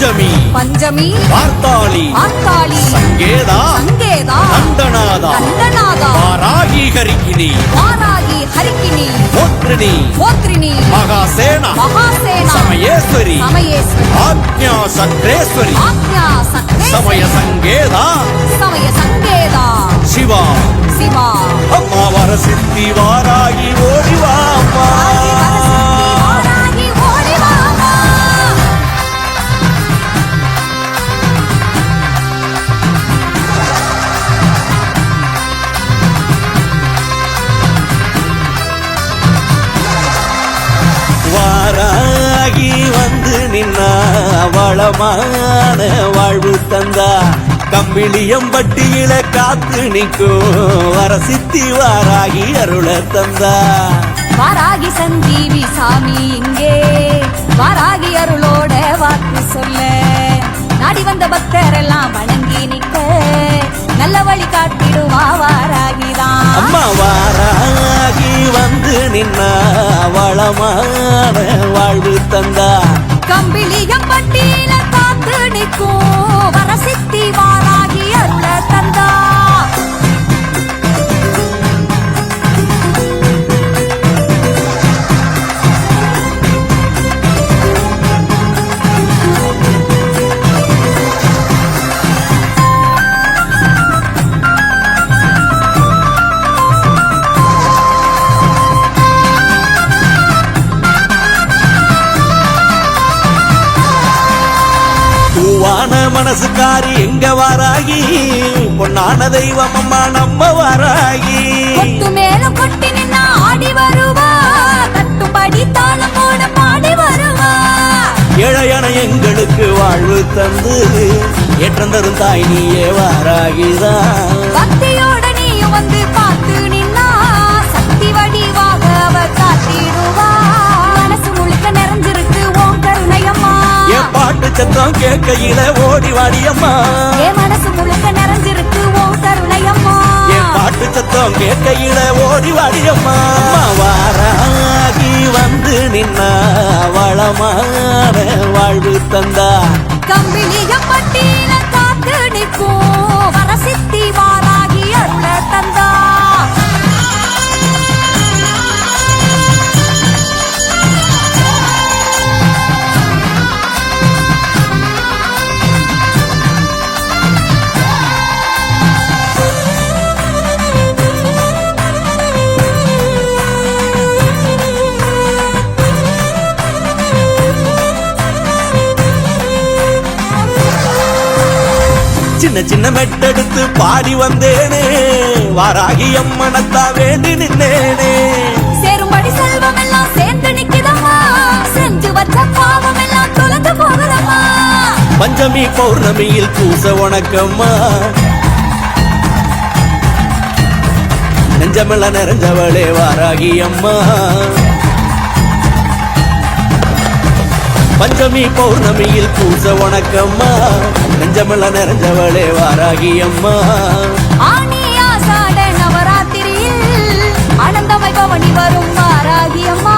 பஞ்சமி பஞ்சமி பார்த்தாளி பார்த்தாளி சங்கேதா சங்கேதா கண்டநாதா கண்டநாதா வாராகி ஹரிக்கினி வாராகி ஹரிக்கினி போத்ரிணி போத்ரிணி மகாசேனா மகாசேனா சமயேஸ்வரி சமயேஸ்வரி ஆக்ஞா சக்ரேஸ்வரி ஆக்ஞா சக்ரேஸ்வரி சமய சங்கேதா சமய சங்கேதா சிவா சிவா அம்மா வரசித்தி வாராகி ஓடிவா அம்மா வாராகி ஓடி வா அம்மா. வாராகி வந்து நின்னா வளமான வாழ்வு தந்தா கம்பிளியம்பட்டியில காத்து நிற்கும் வரசித்தி வாராகி அருள தந்தா வாராகி சஞ்சீவி சாமி இங்கே வாராகி அருளோட வாக்கு சொல்ல நாடி வந்த பக்தரெல்லாம் வணங்கி நிற்க நல்ல வழி காட்டிடுவா வாராகிதான். அம்மா வாராகி வந்து நின்னா வளமான வாழ்வு தந்தா கம்பிளியம்பட்டியில காத்து நிற்கும் வரசித்தி வாராகி அருள தந்தா. பூவான மனசுக்காரி எங்க வாராகி பொன்னான தெய்வம் அம்மா நம்ம வாராகி கொத்து மேல கொட்டி நின்னா ஆடி வருவா கட்டுப்படி தாளம் போட பாடி வருவா. ஏழையான எங்களுக்கு வாழ்வு தந்து ஏற்றம் தரும் தாய் நீயே வாராகிதான் பக்தியோட நீயும் வந்து பார்த்து நின்னா சக்தி வடிவாக அவ காத்திடுவா. மனசு முழுக்க நிறைஞ்சிருக்கு ஓம் கருணையம்மா. என் பாட்டு சத்தம் கேட்கையில ஓடி வாடியம்மா என் மனசு முழுக்க நிறைஞ்சிருக்கு ஓம் கருணையம்மா. என் பாட்டு சத்தம் கேட்கையில ஓடி வாடியம்மா அம்மா வாராகி வந்து நின்னா வளமான வாழ்வு தந்தா கம்பிளியம்பட்டியில காத்து நிற்கும் வரசித்தி வாராகி அருள தந்தா. சின்ன சின்ன மெட்டெடுத்து பாடி வந்தேனே வாராகி அம்மனத்தா வேண்டி நின்னேனே சேரும்படி செல்வம் எல்லாம் சேர்ந்து நிக்குதம்மா. செஞ்சு வச்ச பாவம் எல்லாம் தொலைந்து போகுதம்மா. பஞ்சமி பௌர்ணமியில் பூச உனக்கம்மா நெஞ்சமெல்ல நிறைஞ்சவளே வாராகி அம்மா பஞ்சமி பௌர்ணமியில் பூச உனக்கம்மா நெஞ்சமெல்ல நிறைஞ்சவளே வாராகி அம்மா ஆனி ஆசாட நவராத்திரியில் ஆனந்தமை பவனி வரும் வாராகி அம்மா.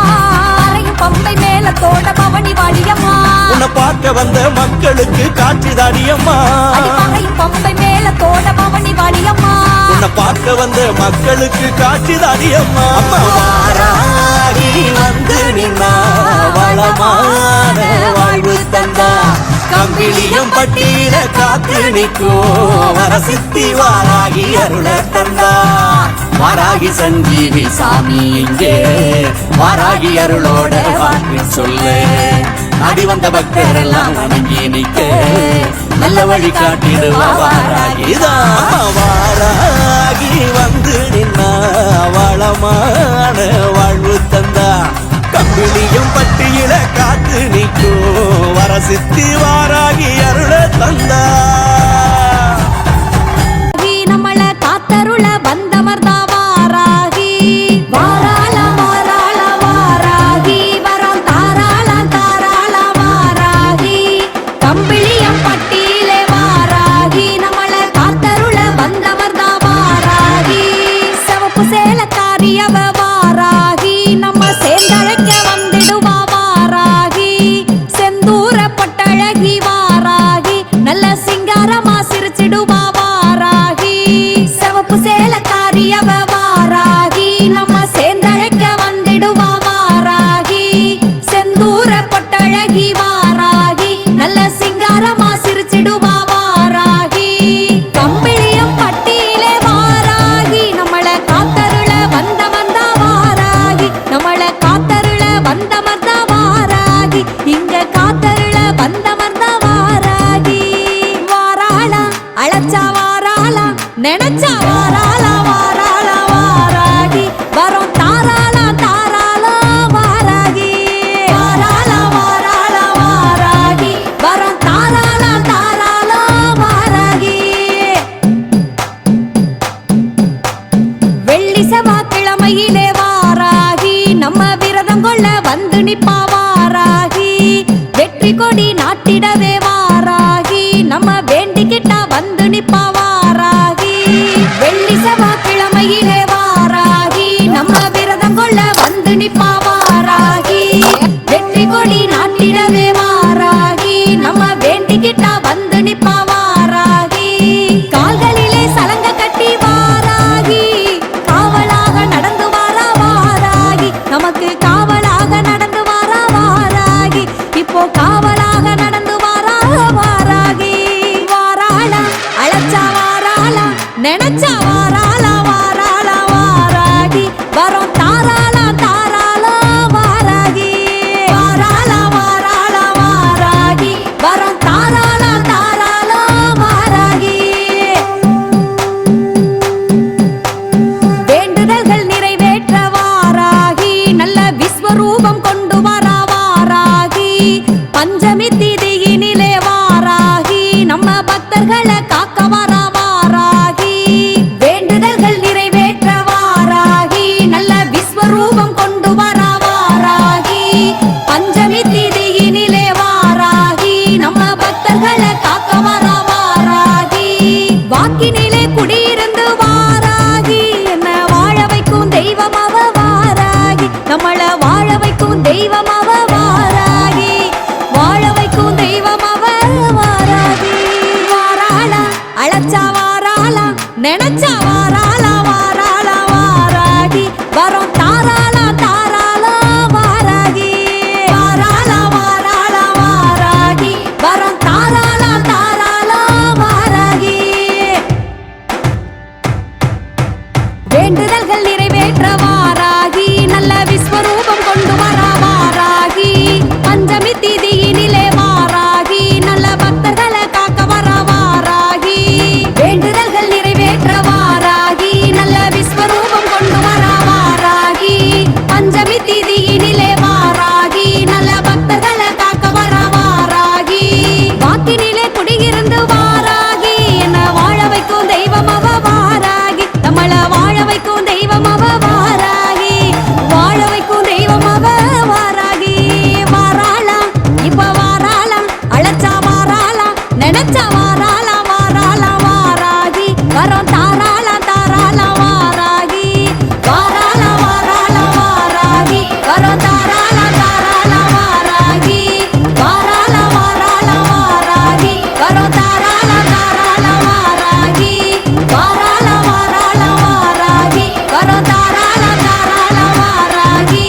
அறையும் பம்பை மேல தோட பவனி வாடியம்மா. உன்னை பார்க்க வந்த மக்களுக்கு காட்சி தாடியம்மா அறையும் பம்பை மேல தோட பவனி வாடியம்மா. உன்னை பார்க்க வந்த மக்களுக்கு காட்சி தாடியம்மா அம்மா வாராகி வந்து நின்னா வளமான வாழ்வு தந்தா கம்பிளியம்பட்டியில காத்து நிற்கும் வரசித்தி வாராகி அருள தந்தா வாராகி சஞ்சீவி சாமி இங்கே வாராகி அருளோட வாக்கு சொல்லு நாடி வந்த பக்தரெல்லாம் வணங்கி நிற்க நல்ல வழி காட்டிடுவா வாராகிதான் வாராகி வந்து நின்னா வளமான வாழ்வு தந்தா கம்பிளியும் பட்டியில காத்து நிற்கும் வரசித்தி வாராகி அருள தந்தா நம்மள காத்தருள வந்தமர்தா வாராகி வாராள வாராள வாராகி வரம் தாராள தாராள வாராகி கம்பிளியம்பட்டியிலே வாராகி நம்மள காத்தருள வந்தமர்தா வாராகி சிவப்பு சேலக்காரியவ வாராகி நம்ம சேர்ந்தழைக்க வந்திடுவா வாராகி செந்தூர பட்டழகி வாராகி கால்களிலே வாராகி நம்ம விரதம் கொள்ள வந்து நிப்பா வாராகி வெற்றி கொடி நாட்டிடவே வாராகி நம்ம வேண்டிக்கிட்டா வந்து நிப்பா வாராகி வெள்ளி செவ்வாய்க்கிழமையிலே வாராகி நம்ம விரதம் கொள்ள வந்து நிப்பா வாராகி வெற்றி கொடி நாட்டிடவே வாராகி நம்ம வேண்டிக்கிட்டா வந்து நிப்பா வாராகி கால்களிலே சலங்க கட்டி வாராகி காவலாக நடந்து வாரா வாராகி நமக்கு காவலாக நடந்து வாரா வாராகி இப்போ காவலாக நடந்து வாரா வாராகி வாராளா அழைச்சா வாராளா நினைச்சா வாராளா வாராளா வாராகி வரோம் தாராளா தாராளா வாராகி வாராளா வாராளா வாராகி வரோம் தாராளா தாராளா வாராகி வேண்டுதல்கள் நிறைவேற்ற வாராகி நல்ல விஸ்வரூபம் கொண்டு வரா வாராகி பஞ்சமி திதியினிலே வாராகி நம்ம பக்தர்களை காக்க வரா வாராகி வேண்டுதல்கள் நிறைவேற்ற வாராகி நல்ல விஸ்வரூபம் கொண்டு வரா வாராகி பஞ்சமி திதியினிலே வாராகி நம்ம பக்தர்களை காக்க வரா வாராகி வாக்கினிலே குடியிருந்து வாராகி என்ன வாழ வைக்கும் தெய்வம் அவ வாராகி நம்மள வாழ வைக்கும் தெய்வம் அவ வாராகி வாழ வைக்கும் தெய்வம் அவ வாராகி வாராளா அழைச்சா வாராளா நினைச்சா வாராளா வாராளா வாராகி வரோம் தாராளா தாராளா வாராகி வாராளா வாராளா வாராகி வரோம் தாராளா தாராளா வாராகி வேண்டுதல்கள் நிறைவேற்ற வாராகி நல்ல விஸ்வரூபம் கொண்டு வரா வாராகி பஞ்சமி திதியினிலே வாராகி நல்ல பக்தர்களை காக்க வரா வாராகி வேண்டுதல்கள் நிறைவேற்ற வாராகி நல்ல விஸ்வரூபம் கொண்டு வரா வாராகி பஞ்சமி திதியினிலே வாராகி நல்ல பக்தர்களை காக்க வரா வாராகி வாக்கினிலே குடியிருந்து வாராகி என்ன வாழ வைக்கும் தெய்வம் அவ வாராகி நம்மள வாழ வைக்கும் தெய்வம் அவ வாராகி வாழ வைக்கும் தெய்வம் அவ வாராகி வாராளா இப்ப வாராளா அழைச்சா வாராளா நினைச்சா வாராளா வாராளா வாராகி வரோம் தாராளா தாராளா வாராகி வாராளா வாராளா வாராகி வரோம் தாராளா தாராளா வாராகி வாராளா வாராளா வாராகி வரோம் தாராளா தாராளா வாராகி வாராளா வாராளா வாராகி வரோம் தாராளா தாராளா வாராகி